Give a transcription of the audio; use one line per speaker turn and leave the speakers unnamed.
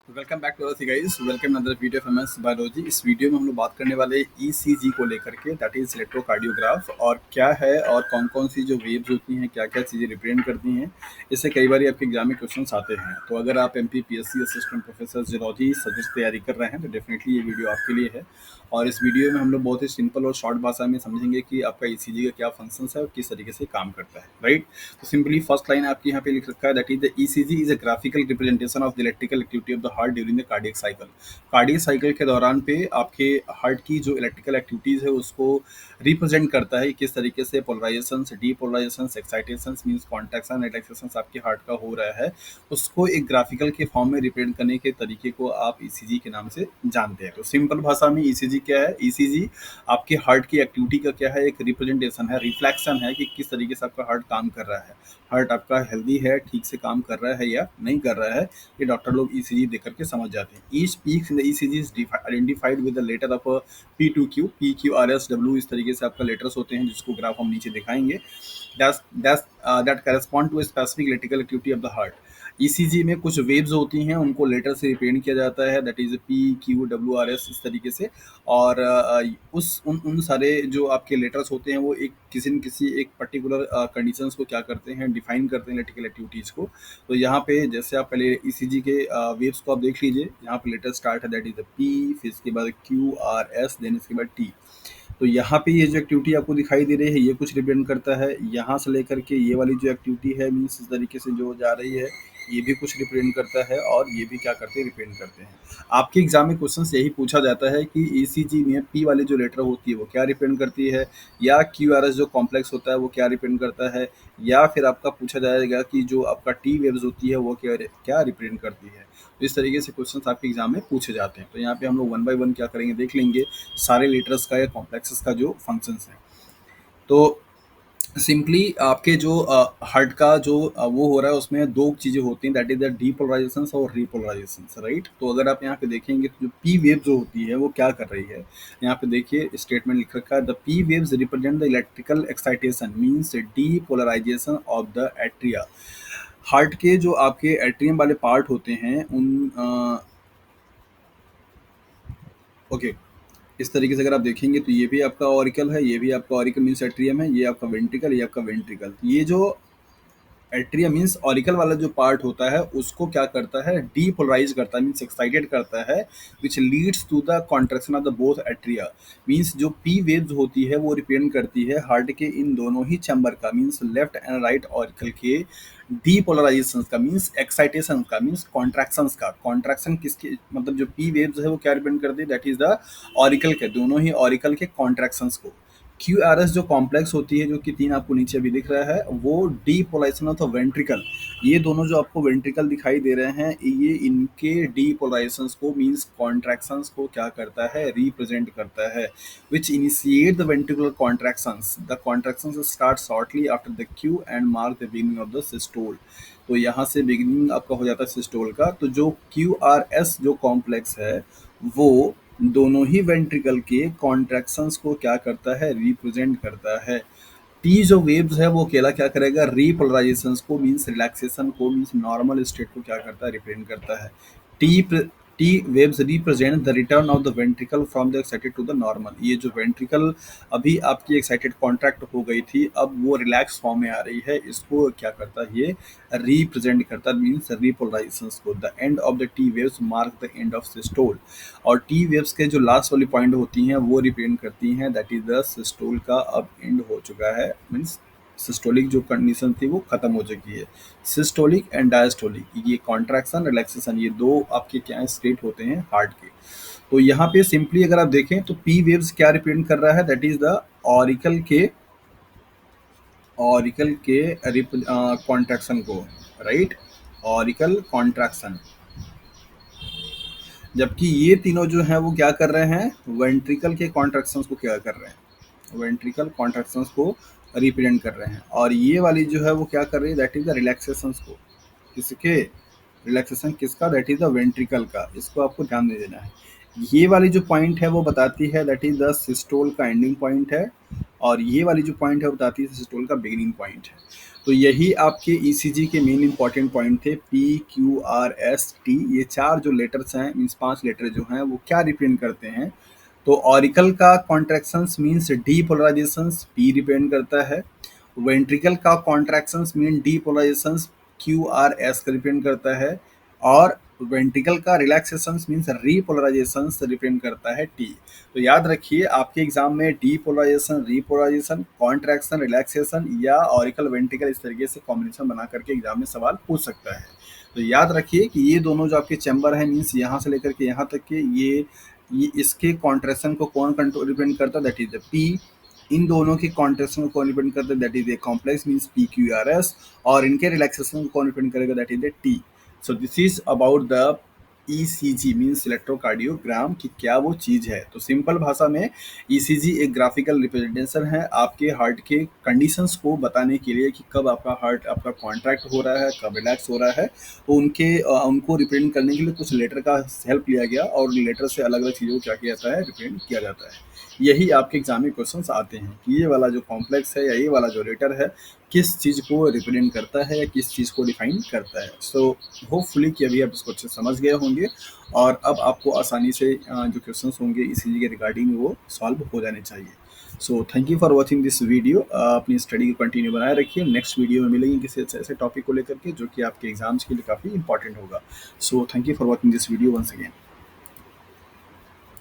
Welcome back to our guys, welcome another video of MS biology. इस वीडियो में हम लोग बात करने वाले ईसीजी को लेकर के, दैट इज इलेक्ट्रोकार्डियोग्राफ, और क्या है और कौन कौन सी जो वेव्स होती हैं, क्या क्या चीज़ें रिप्रेजेंट करती हैं। इससे कई बार आपके एग्जाम में क्वेश्चंस आते हैं। तो अगर आप MP PSC assistant professor geology subject तैयारी कर रहे हैं तो डेफिनेटली ये वीडियो आपके लिए है। और इस वीडियो में हम लोग बहुत ही सिंपल और शॉर्ट भाषा में समझेंगे कि आपका ईसीजी का क्या फंक्शंस है और किस तरीके से काम करता है, राइट। तो सिंपली फर्स्ट लाइन आपके यहाँ पे लिख रखा है, that is the ECG is a graphical representation of the electrical activity of the heart during the cardiac cycle. Cardiac cycle के दौरान पे आपके हार्ट की जो इलेक्ट्रिकल एक्टिविटीज है उसको रिप्रेजेंट करता है, किस तरीके से polarisation, depolarisation, excitation means contraction, relaxation आपके हार्ट का हो रहा है, उसको एक ग्राफिकल के फॉर्म में रिप्रेजेंट करने के तरीके को आप ईसीजी के नाम से जानते हैं। तो सिंपल भाषा में ईसीजी क्या है? ईसीजी आपके हार्ट की एक्टिविटी का क्या है, एक रिप्रेजेंटेशन है, रिफ्लेक्शन है कि किस तरीके से आपका हार्ट काम कर रहा है। हार्ट आपका हेल्दी है, ठीक से काम कर रहा है या नहीं कर रहा है, ये डॉक्टर लोग ईसीजी देख करके समझ जाते हैं। Each peak in the ECG is identified with the letter of P to Q, P Q R S W, इस तरीके से आपका लेटर्स होते हैं जिसको ग्राफ हम नीचे दिखाएंगे। That correspond to specific electrical activity of the heart. ECG में कुछ वेव्स होती हैं, उनको लेटर से रिप्रेजेंट किया जाता है, that is P Q W R S, इस तरीके से। और उस उन उन सारे जो आपके लेटर्स होते हैं वो एक किसी न किसी एक पर्टिकुलर कंडीशंस को क्या करते हैं, डिफाइन करते हैं इलेक्ट्रिकल एक्टिविटीज़ को। तो यहाँ पे जैसे आप पहले ईसीजी के वेव्स को आप देख लीजिए, यहाँ पे लेटर स्टार्ट है, दैट इज द पी, फिर इसके बाद क्यू आर एस, देन इसके बाद टी। तो यहाँ पे ये जो एक्टिविटी आपको दिखाई दे रही है ये कुछ रिप्रेजेंट करता है, यहाँ से लेकर के ये वाली जो एक्टिविटी है मीन्स इस तरीके से जो जा रही है ये भी कुछ रिप्रेजेंट करता है, और ये भी क्या करते हैं, रिप्रेजेंट करते हैं। आपके एग्जाम में क्वेश्चन यही पूछा जाता है कि ईसीजी में पी वाली जो लेटर होती है वो क्या रिप्रेजेंट करती है, या क्यू आर एस जो कॉम्प्लेक्स होता है वो क्या रिप्रेजेंट करता है, या फिर आपका पूछा जाएगा कि जो आपका टी वेव्स होती है वो क्या क्या रिप्रेजेंट करती है। तो इस तरीके से क्वेश्चन आपके एग्जाम में पूछे जाते हैं। तो यहाँ पे हम लोग वन बाय वन क्या करेंगे, देख लेंगे सारे लेटर्स का या कॉम्प्लेक्सेस का जो फंक्शंस है। तो सिंपली आपके जो हार्ट का जो वो हो रहा है उसमें दो चीज़ें होती हैं, दैट इज द डीपोलराइजेशन और रिपोलराइजेशन, राइट। तो अगर आप यहाँ पे देखेंगे तो जो पी वेव जो होती है वो क्या कर रही है, यहाँ पे देखिए स्टेटमेंट लिख रखा है, the P waves represent the electrical excitation means depolarisation of the atria. Heart के जो आपके एट्रियम वाले पार्ट होते हैं उन ओके, इस तरीके से अगर आप देखेंगे तो ये भी आपका ऑरिकल है, ये भी आपका ऑरिकल मीन्स एट्रियम है, ये आपका वेंट्रिकल, ये आपका वेंट्रिकल। ये जो एट्रियम मीन्स ऑरिकल वाला जो पार्ट होता है उसको क्या करता है, डीपोलराइज करता है, मीन्स एक्साइटेड करता है, which leads to the contraction of the both atria. Means जो पी वेव्स होती है वो रिप्रेजेंट करती है हार्ट के इन दोनों ही चैम्बर का, means left and right auricle के डीपोलराइजेशन का, मीन्स एक्साइटेशन का, मीन्स कॉन्ट्रैक्शन का। कॉन्ट्रैक्शन किसके, मतलब जो पी वेव्स है वो क्या रिप्रेजेंट करती है, दैट इज द ऑरिकल के, दोनों ही ऑरिकल के कॉन्ट्रैक्शंस को। क्यू आर एस जो कॉम्प्लेक्स होती है, जो कि तीन आपको नीचे भी दिख रहा है, वो डीपोलाइजेशन ऑफ वेंट्रिकल। ये दोनों जो आपको वेंट्रिकल दिखाई दे रहे हैं ये इनके डीपोलाइजेशन को मींस कॉन्ट्रैक्शंस को क्या करता है, रिप्रेजेंट करता है, which initiate the ventricular contractions. The contractions start shortly after the Q and mark the beginning of the systole. तो यहाँ से बिगिनिंग आपका हो जाता है सिस्टोल का। तो जो क्यू आर एस जो कॉम्प्लेक्स है वो दोनों ही वेंट्रिकल के कॉन्ट्रैक्शंस को क्या करता है, रिप्रेजेंट करता है। टी जो वेव्स है वो अकेला क्या करेगा, रिपोलराइजेशन को मींस रिलैक्सेशन को मींस नॉर्मल स्टेट को क्या करता है, रिप्रेजेंट करता है। T T waves represent the return of the ventricle from the excited to the normal. ये जो वेंट्रिकल अभी आपकी एक्साइटेड कॉन्ट्रैक्ट हो गई थी, अब वो रिलैक्स फॉर्म में आ रही है, इसको क्या करता है, ये रिप्रेजेंट करता है, मीन्स रिपोलराइजेशन को। The end of the T waves mark the end of systole. और टी वेव्स के जो लास्ट वाली पॉइंट होती हैं वो रिप्रेजेंट करती हैं, दैट इज द सिस्टोल का अब एंड हो चुका है, मीन्स सिस्टोलिक जो कंडीशन थी वो खत्म हो चुकी है। सिस्टोलिक एंड डायस्टोलिक, ये कॉन्ट्रैक्शन रिलैक्सेशन, ये दो आपके क्या स्टेट होते हैं हार्ट के। तो यहाँ पे सिंपली अगर आप देखें तो पी वेव्स क्या रिप्रेजेंट कर रहा है, दैट इज द ऑरिकल के कॉन्ट्रैक्शन को, राइट, ऑरिकल कॉन्ट्रैक्शन। जबकि ये तीनों जो हैं वो क्या कर रहे हैं, वेंट्रिकल के कॉन्ट्रैक्शंस को क्या कर रहे हैं, वेंट्रिकल कॉन्ट्रैक्शंस को रिप्रेजेंट कर रहे हैं। और ये वाली जो है वो क्या कर रही है, दैट इज द रिलैक्सेशंस को, किसके, रिलैक्सेशन किसका, दैट इज द वेंट्रिकल का। इसको आपको ध्यान दे देना है। ये वाली जो पॉइंट है वो बताती है दैट इज द सिस्टोल का एंडिंग पॉइंट है, और ये वाली जो पॉइंट है वो बताती है सिस्टोल का बिगिनिंग पॉइंट है। तो यही आपके ईसीजी के मेन इंपॉर्टेंट पॉइंट थे, P Q R S T. ये 4 जो लेटर्स हैं, मीन्स 5 लेटर जो हैं, वो क्या रिप्रेजेंट करते हैं? तो ऑरिकल का contractions means depolarisations, P represent करता है। वेंट्रिकल का contractions mean depolarisations, Q R S का रिप्रेजेंट करता है। और वेंट्रिकल का रिलैक्सेशंस मीन्स रीपोलराइजेशंस रिप्रेजेंट करता है टी। तो याद रखिए, आपके एग्जाम में डीपोलराइजेशन, रीपोलराइजेशन, कॉन्ट्रैक्शन, रिलैक्सेशन या ऑरिकल वेंट्रिकल इस तरीके से कॉम्बिनेशन बना करके एग्जाम में सवाल पूछ सकता है। तो याद रखिए कि ये दोनों जो आपके चैम्बर हैं, मीन्स यहाँ से लेकर के यहाँ तक के, ये इसके कॉन्ट्रैक्शन को कौन कंट्रोल रिप्रेजेंट करता है? That is the P. इन दोनों के कॉन्ट्रैक्शन को कौन रिप्रेजेंट करता है? That is a complex means P Q R S. और इनके रिलैक्सेशन को कौन रिप्रेजेंट करेगा? That is the T. So this is about the ECG means electrocardiogram, कि क्या वो चीज़ है। तो सिंपल भाषा में ईसीजी एक ग्राफिकल रिप्रेजेंटेशन है आपके हार्ट के कंडीशंस को बताने के लिए, कि कब आपका हार्ट आपका कॉन्ट्रैक्ट हो रहा है, कब रिलैक्स हो रहा है। तो उनको रिप्रेजेंट करने के लिए कुछ लेटर का हेल्प लिया गया, और लेटर से अलग अलग चीज़ों को क्या किया जाता है? रिप्रेजेंट किया जाता है। यही आपके एग्जाम में क्वेश्चंस आते हैं कि ये वाला जो कॉम्प्लेक्स है या ये वाला जो लेटर है, किस चीज़ को रिप्रेजेंट करता है या किस चीज़ को डिफाइन करता है। सो होपफुली कि अभी आप इसको अच्छे से समझ गए होंगे, और अब आपको आसानी से जो क्वेश्चंस होंगे इसी के रिगार्डिंग वो सॉल्व हो जाने चाहिए। सो thank you for watching this video. अपनी स्टडी को कंटिन्यू बनाए रखिए। नेक्स्ट वीडियो में मिलेंगे किसी ऐसे टॉपिक को लेकर के जो कि आपके एग्जाम्स के लिए काफ़ी इंपॉर्टेंट होगा। So thank you for watching this video once again.